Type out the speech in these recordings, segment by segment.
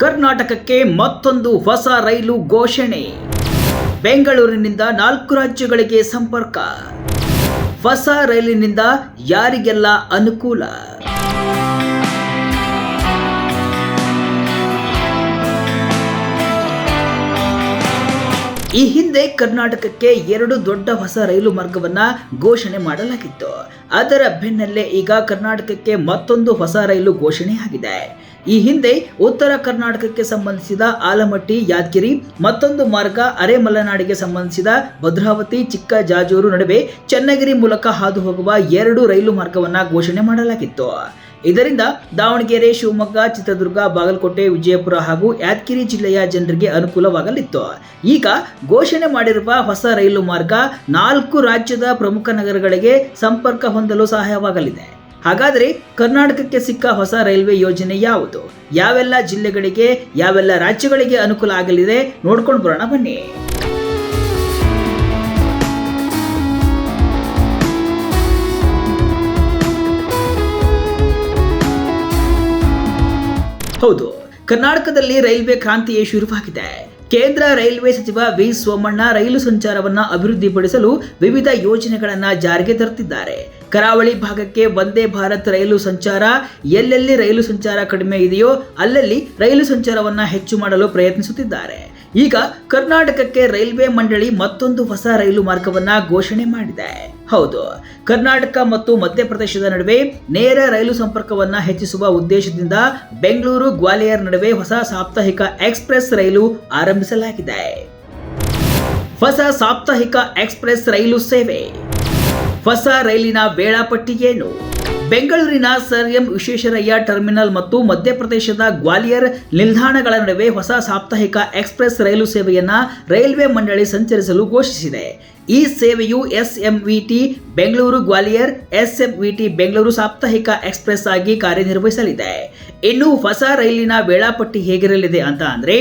ಕರ್ನಾಟಕಕ್ಕೆ ಮತ್ತೊಂದು ಹೊಸ ರೈಲು ಘೋಷಣೆ. ಬೆಂಗಳೂರಿನಿಂದ 4 ರಾಜ್ಯಗಳಿಗೆ ಸಂಪರ್ಕ. ಹೊಸ ರೈಲಿನಿಂದ ಯಾರಿಗೆಲ್ಲ ಅನುಕೂಲ? ಈ ಹಿಂದೆ ಕರ್ನಾಟಕಕ್ಕೆ 2 ದೊಡ್ಡ ಹೊಸ ರೈಲು ಮಾರ್ಗವನ್ನ ಘೋಷಣೆ ಮಾಡಲಾಗಿತ್ತು. ಅದರ ಬೆನ್ನಲ್ಲೇ ಈಗ ಕರ್ನಾಟಕಕ್ಕೆ ಮತ್ತೊಂದು ಹೊಸ ರೈಲು ಘೋಷಣೆಯಾಗಿದೆ. ಈ ಹಿಂದೆ ಉತ್ತರ ಕರ್ನಾಟಕಕ್ಕೆ ಸಂಬಂಧಿಸಿದ ಆಲಮಟ್ಟಿ ಯಾದಗಿರಿ, ಮತ್ತೊಂದು ಮಾರ್ಗ ಅರೆಮಲೆನಾಡಿಗೆ ಸಂಬಂಧಿಸಿದ ಭದ್ರಾವತಿ ಚಿಕ್ಕಜಾಜೂರು ನಡುವೆ ಚನ್ನಗಿರಿ ಮೂಲಕ ಹಾದು ಹೋಗುವ 2 ರೈಲು ಮಾರ್ಗವನ್ನ ಘೋಷಣೆ ಮಾಡಲಾಗಿತ್ತು. ಇದರಿಂದ ದಾವಣಗೆರೆ, ಶಿವಮೊಗ್ಗ, ಚಿತ್ರದುರ್ಗ, ಬಾಗಲಕೋಟೆ, ವಿಜಯಪುರ ಹಾಗೂ ಯಾದಗಿರಿ ಜಿಲ್ಲೆಯ ಜನರಿಗೆ ಅನುಕೂಲವಾಗಲಿತ್ತು. ಈಗ ಘೋಷಣೆ ಮಾಡಿರುವ ಹೊಸ ರೈಲು ಮಾರ್ಗ 4 ರಾಜ್ಯದ ಪ್ರಮುಖ ನಗರಗಳಿಗೆ ಸಂಪರ್ಕ ಹೊಂದಲು ಸಹಾಯವಾಗಲಿದೆ. ಹಾಗಾದರೆ ಕರ್ನಾಟಕಕ್ಕೆ ಸಿಕ್ಕ ಹೊಸ ರೈಲ್ವೆ ಯೋಜನೆ ಯಾವುದು? ಯಾವೆಲ್ಲ ಜಿಲ್ಲೆಗಳಿಗೆ, ಯಾವೆಲ್ಲ ರಾಜ್ಯಗಳಿಗೆ ಅನುಕೂಲ ಆಗಲಿದೆ ನೋಡ್ಕೊಂಡು ಬರೋಣ ಬನ್ನಿ. ಹೌದು, ಕರ್ನಾಟಕದಲ್ಲಿ ರೈಲ್ವೆ ಕ್ರಾಂತಿಯೇ ಶುರುವಾಗಿದೆ. ಕೇಂದ್ರ ರೈಲ್ವೆ ಸಚಿವ ವಿ ಸೋಮಣ್ಣ ರೈಲು ಸಂಚಾರವನ್ನ ಅಭಿವೃದ್ಧಿಪಡಿಸಲು ವಿವಿಧ ಯೋಜನೆಗಳನ್ನ ಜಾರಿಗೆ ತರುತ್ತಿದ್ದಾರೆ. ಕರಾವಳಿ ಭಾಗಕ್ಕೆ ವಂದೇ ಭಾರತ್ ರೈಲು ಸಂಚಾರ, ಎಲ್ಲೆಲ್ಲಿ ರೈಲು ಸಂಚಾರ ಕಡಿಮೆ ಇದೆಯೋ ಅಲ್ಲಲ್ಲಿ ರೈಲು ಸಂಚಾರವನ್ನ ಹೆಚ್ಚು ಮಾಡಲು ಪ್ರಯತ್ನಿಸುತ್ತಿದ್ದಾರೆ. ಈಗ ಕರ್ನಾಟಕಕ್ಕೆ ರೈಲ್ವೆ ಮಂಡಳಿ ಮತ್ತೊಂದು ಹೊಸ ರೈಲು ಮಾರ್ಗವನ್ನ ಘೋಷಣೆ ಮಾಡಿದೆ. ಹೌದು, ಕರ್ನಾಟಕ ಮತ್ತು ಮಧ್ಯಪ್ರದೇಶದ ನಡುವೆ ನೇರ ರೈಲು ಸಂಪರ್ಕವನ್ನ ಹೆಚ್ಚಿಸುವ ಉದ್ದೇಶದಿಂದ ಬೆಂಗಳೂರು ಗ್ವಾಲಿಯರ್ ನಡುವೆ ಹೊಸ ಸಾಪ್ತಾಹಿಕ ಎಕ್ಸ್ಪ್ರೆಸ್ ರೈಲು ಆರಂಭಿಸಲಾಗಿದೆ. ಹೊಸ ಸಾಪ್ತಾಹಿಕ ಎಕ್ಸ್ಪ್ರೆಸ್ ರೈಲು ಸೇವೆ. ಹೊಸ ರೈಲಿನ ವೇಳಾಪಟ್ಟಿ ಏನು? ಬೆಂಗಳೂರಿನ ಸರ್ ಎಂ ವಿಶ್ವೇಶ್ವರಯ್ಯ ಟರ್ಮಿನಲ್ ಮತ್ತು ಮಧ್ಯಪ್ರದೇಶದ ಗ್ವಾಲಿಯರ್ ನಿಲ್ದಾಣಗಳ ನಡುವೆ ಹೊಸ ಸಾಪ್ತಾಹಿಕ ಎಕ್ಸ್ಪ್ರೆಸ್ ರೈಲು ಸೇವೆಯನ್ನ ರೈಲ್ವೆ ಮಂಡಳಿ ಸಂಚರಿಸಲು ಘೋಷಿಸಿದೆ. ಈ ಸೇವೆಯು SMVT ಬೆಂಗಳೂರು ಗ್ವಾಲಿಯರ್, SMVT ಬೆಂಗಳೂರು ಸಾಪ್ತಾಹಿಕ ಎಕ್ಸ್ಪ್ರೆಸ್ ಆಗಿ ಕಾರ್ಯನಿರ್ವಹಿಸಲಿದೆ. ಇನ್ನು ಹೊಸ ರೈಲಿನ ವೇಳಾಪಟ್ಟಿ ಹೇಗಿರಲಿದೆ ಅಂತ ಅಂದ್ರೆ,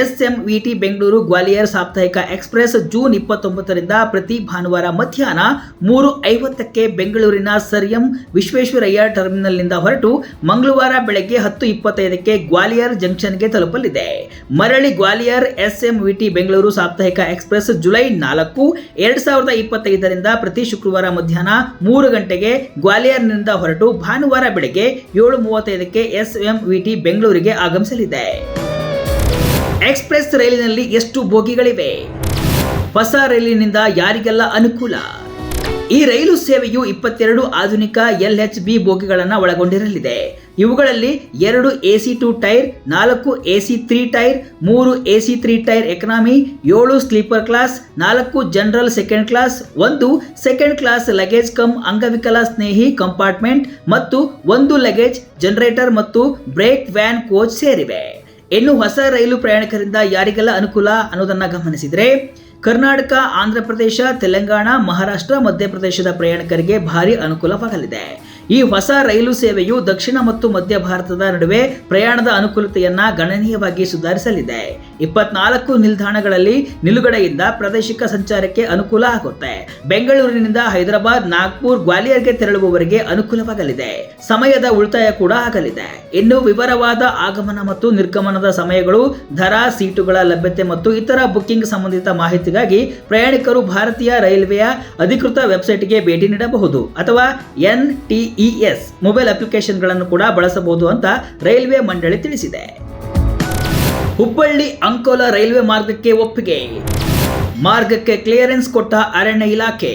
SMVT ಬೆಂಗಳೂರು ಗ್ವಾಲಿಯರ್ ಸಾಪ್ತಾಹಿಕ ಎಕ್ಸ್ಪ್ರೆಸ್ ಜೂನ್ 29ರಿಂದ ಪ್ರತಿ ಭಾನುವಾರ ಮಧ್ಯಾಹ್ನ 3:50ಕ್ಕೆ ಬೆಂಗಳೂರಿನ ಸರ್ ಎಂ ವಿಶ್ವೇಶ್ವರಯ್ಯ ಟರ್ಮಿನಲ್ನಿಂದ ಹೊರಟು ಮಂಗಳವಾರ ಬೆಳಗ್ಗೆ 10:25ಕ್ಕೆ ಗ್ವಾಲಿಯರ್ ಜಂಕ್ಷನ್ಗೆ ತಲುಪಲಿದೆ. ಮರಳಿ ಗ್ವಾಲಿಯರ್ SMVT ಬೆಂಗಳೂರು ಸಾಪ್ತಾಹಿಕ ಎಕ್ಸ್ಪ್ರೆಸ್ ಜುಲೈ 4, 2025ರಿಂದ ಪ್ರತಿ ಶುಕ್ರವಾರ ಮಧ್ಯಾಹ್ನ 3 ಗಂಟೆಗೆ ಗ್ವಾಲಿಯರ್ನಿಂದ ಹೊರಟು ಭಾನುವಾರ ಬೆಳಗ್ಗೆ 7:35ಕ್ಕೆ SMVT ಬೆಂಗಳೂರಿಗೆ ಆಗಮಿಸಲಿದೆ. ಎಕ್ಸ್ಪ್ರೆಸ್ ರೈಲಿನಲ್ಲಿ ಎಷ್ಟು ಬೋಗಿಗಳಿವೆ? ಹೊಸ ರೈಲಿನಿಂದ ಯಾರಿಗೆಲ್ಲ ಅನುಕೂಲ? ಈ ರೈಲು ಸೇವೆಯು 22 ಆಧುನಿಕ LHB ಬೋಗಿಗಳನ್ನು ಒಳಗೊಂಡಿರಲಿದೆ. ಇವುಗಳಲ್ಲಿ 2 AC2 tyre, 4 AC3 tyre, 3 AC3 tyre economy, 7 sleeper class, 4 general second class, 1 second class luggage come ಅಂಗವಿಕಲ ಸ್ನೇಹಿ ಕಂಪಾರ್ಟ್ಮೆಂಟ್ ಮತ್ತು 1 ಲಗೇಜ್ ಜನರೇಟರ್ ಮತ್ತು ಬ್ರೇಕ್ ವ್ಯಾನ್ ಕೋಚ್ ಸೇರಿವೆ. ಇನ್ನು ಹೊಸ ರೈಲು ಪ್ರಯಾಣಿಕರಿಂದ ಯಾರಿಗೆಲ್ಲ ಅನುಕೂಲ ಅನ್ನೋದನ್ನ ಗಮನಿಸಿದ್ರೆ, ಕರ್ನಾಟಕ, ಆಂಧ್ರ ಪ್ರದೇಶ, ತೆಲಂಗಾಣ, ಮಹಾರಾಷ್ಟ್ರ, ಮಧ್ಯಪ್ರದೇಶದ ಪ್ರಯಾಣಿಕರಿಗೆ ಭಾರಿ ಅನುಕೂಲವಾಗಲಿದೆ. ಈ ಹೊಸ ರೈಲು ಸೇವೆಯು ದಕ್ಷಿಣ ಮತ್ತು ಮಧ್ಯ ಭಾರತದ ನಡುವೆ ಪ್ರಯಾಣದ ಅನುಕೂಲತೆಯನ್ನ ಗಣನೀಯವಾಗಿ ಸುಧಾರಿಸಲಿದೆ. 24 ನಿಲ್ದಾಣಗಳಲ್ಲಿ ನಿಲುಗಡೆಯಿಂದ ಪ್ರಾದೇಶಿಕ ಸಂಚಾರಕ್ಕೆ ಅನುಕೂಲ ಆಗುತ್ತೆ. ಬೆಂಗಳೂರಿನಿಂದ ಹೈದರಾಬಾದ್, ನಾಗ್ಪುರ್, ಗ್ವಾಲಿಯರ್ಗೆ ತೆರಳುವವರಿಗೆ ಅನುಕೂಲವಾಗಲಿದೆ. ಸಮಯದ ಉಳಿತಾಯ ಕೂಡ ಆಗಲಿದೆ. ಇನ್ನು ವಿವರವಾದ ಆಗಮನ ಮತ್ತು ನಿರ್ಗಮನದ ಸಮಯಗಳು, ದರ, ಸೀಟುಗಳ ಲಭ್ಯತೆ ಮತ್ತು ಇತರ ಬುಕಿಂಗ್ ಸಂಬಂಧಿತ ಮಾಹಿತಿಗಾಗಿ ಪ್ರಯಾಣಿಕರು ಭಾರತೀಯ ರೈಲ್ವೆಯ ಅಧಿಕೃತ ವೆಬ್ಸೈಟ್ಗೆ ಭೇಟಿ ನೀಡಬಹುದು ಅಥವಾ NTES ಮೊಬೈಲ್ ಅಪ್ಲಿಕೇಶನ್ಗಳನ್ನು ಕೂಡ ಬಳಸಬಹುದು ಅಂತ ರೈಲ್ವೆ ಮಂಡಳಿ ತಿಳಿಸಿದೆ. ಹುಬ್ಬಳ್ಳಿ ಅಂಕೋಲ ರೈಲ್ವೆ ಮಾರ್ಗಕ್ಕೆ ಒಪ್ಪಿಗೆ. ಮಾರ್ಗಕ್ಕೆ ಕ್ಲಿಯರೆನ್ಸ್ ಕೊಟ್ಟ ಅರಣ್ಯ ಇಲಾಖೆ.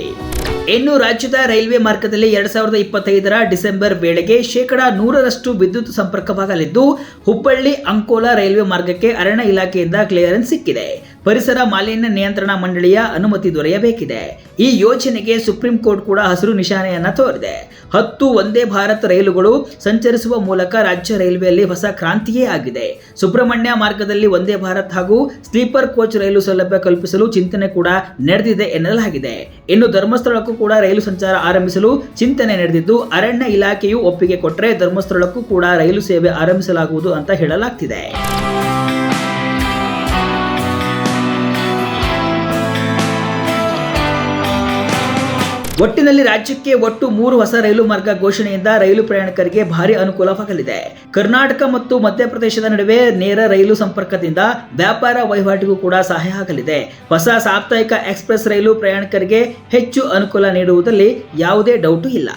ಇನ್ನು ರಾಜ್ಯದ ರೈಲ್ವೆ ಮಾರ್ಗದಲ್ಲಿ 2025ರ ಡಿಸೆಂಬರ್ ವೇಳೆಗೆ 100% ವಿದ್ಯುತ್ ಸಂಪರ್ಕವಾಗಲಿದ್ದು, ಹುಬ್ಬಳ್ಳಿ ಅಂಕೋಲ ರೈಲ್ವೆ ಮಾರ್ಗಕ್ಕೆ ಅರಣ್ಯ ಇಲಾಖೆಯಿಂದ ಕ್ಲಿಯರೆನ್ಸ್ ಸಿಕ್ಕಿದೆ. ಪರಿಸರ ಮಾಲಿನ್ಯ ನಿಯಂತ್ರಣ ಮಂಡಳಿಯ ಅನುಮತಿ ದೊರೆಯಬೇಕಿದೆ. ಈ ಯೋಜನೆಗೆ ಸುಪ್ರೀಂ ಕೋರ್ಟ್ ಕೂಡ ಹಸಿರು ನಿಶಾನೆಯನ್ನ ತೋರಿದೆ. 10 ವಂದೇ ಭಾರತ್ ರೈಲುಗಳು ಸಂಚರಿಸುವ ಮೂಲಕ ರಾಜ್ಯ ರೈಲ್ವೆಯಲ್ಲಿ ಹೊಸ ಕ್ರಾಂತಿಯೇ ಆಗಿದೆ. ಸುಬ್ರಹ್ಮಣ್ಯ ಮಾರ್ಗದಲ್ಲಿ ವಂದೇ ಭಾರತ್ ಹಾಗೂ ಸ್ಲೀಪರ್ ಕೋಚ್ ರೈಲು ಸೌಲಭ್ಯ ಕಲ್ಪಿಸಲು ಚಿಂತನೆ ಕೂಡ ನಡೆದಿದೆ ಎನ್ನಲಾಗಿದೆ. ಇನ್ನು ಧರ್ಮಸ್ಥಳಕ್ಕೂ ಕೂಡ ರೈಲು ಸಂಚಾರ ಆರಂಭಿಸಲು ಚಿಂತನೆ ನಡೆದಿದ್ದು, ಅರಣ್ಯ ಇಲಾಖೆಯು ಒಪ್ಪಿಗೆ ಕೊಟ್ಟರೆ ಧರ್ಮಸ್ಥಳಕ್ಕೂ ಕೂಡ ರೈಲು ಸೇವೆ ಆರಂಭಿಸಲಾಗುವುದು ಅಂತ ಹೇಳಲಾಗ್ತಿದೆ. ಒಟ್ಟಿನಲ್ಲಿ ರಾಜ್ಯಕ್ಕೆ ಒಟ್ಟು 3 ಹೊಸ ರೈಲು ಮಾರ್ಗ ಘೋಷಣೆಯಿಂದ ರೈಲು ಪ್ರಯಾಣಿಕರಿಗೆ ಭಾರಿ ಅನುಕೂಲವಾಗಲಿದೆ. ಕರ್ನಾಟಕ ಮತ್ತು ಮಧ್ಯಪ್ರದೇಶದ ನಡುವೆ ನೇರ ರೈಲು ಸಂಪರ್ಕದಿಂದ ವ್ಯಾಪಾರ ವಹಿವಾಟಿಗೂ ಕೂಡ ಸಹಾಯ ಆಗಲಿದೆ. ಹೊಸ ಸಾಪ್ತಾಹಿಕ ಎಕ್ಸ್ಪ್ರೆಸ್ ರೈಲು ಪ್ರಯಾಣಿಕರಿಗೆ ಹೆಚ್ಚು ಅನುಕೂಲ ನೀಡುವುದರಲ್ಲಿ ಯಾವುದೇ ಡೌಟು ಇಲ್ಲ.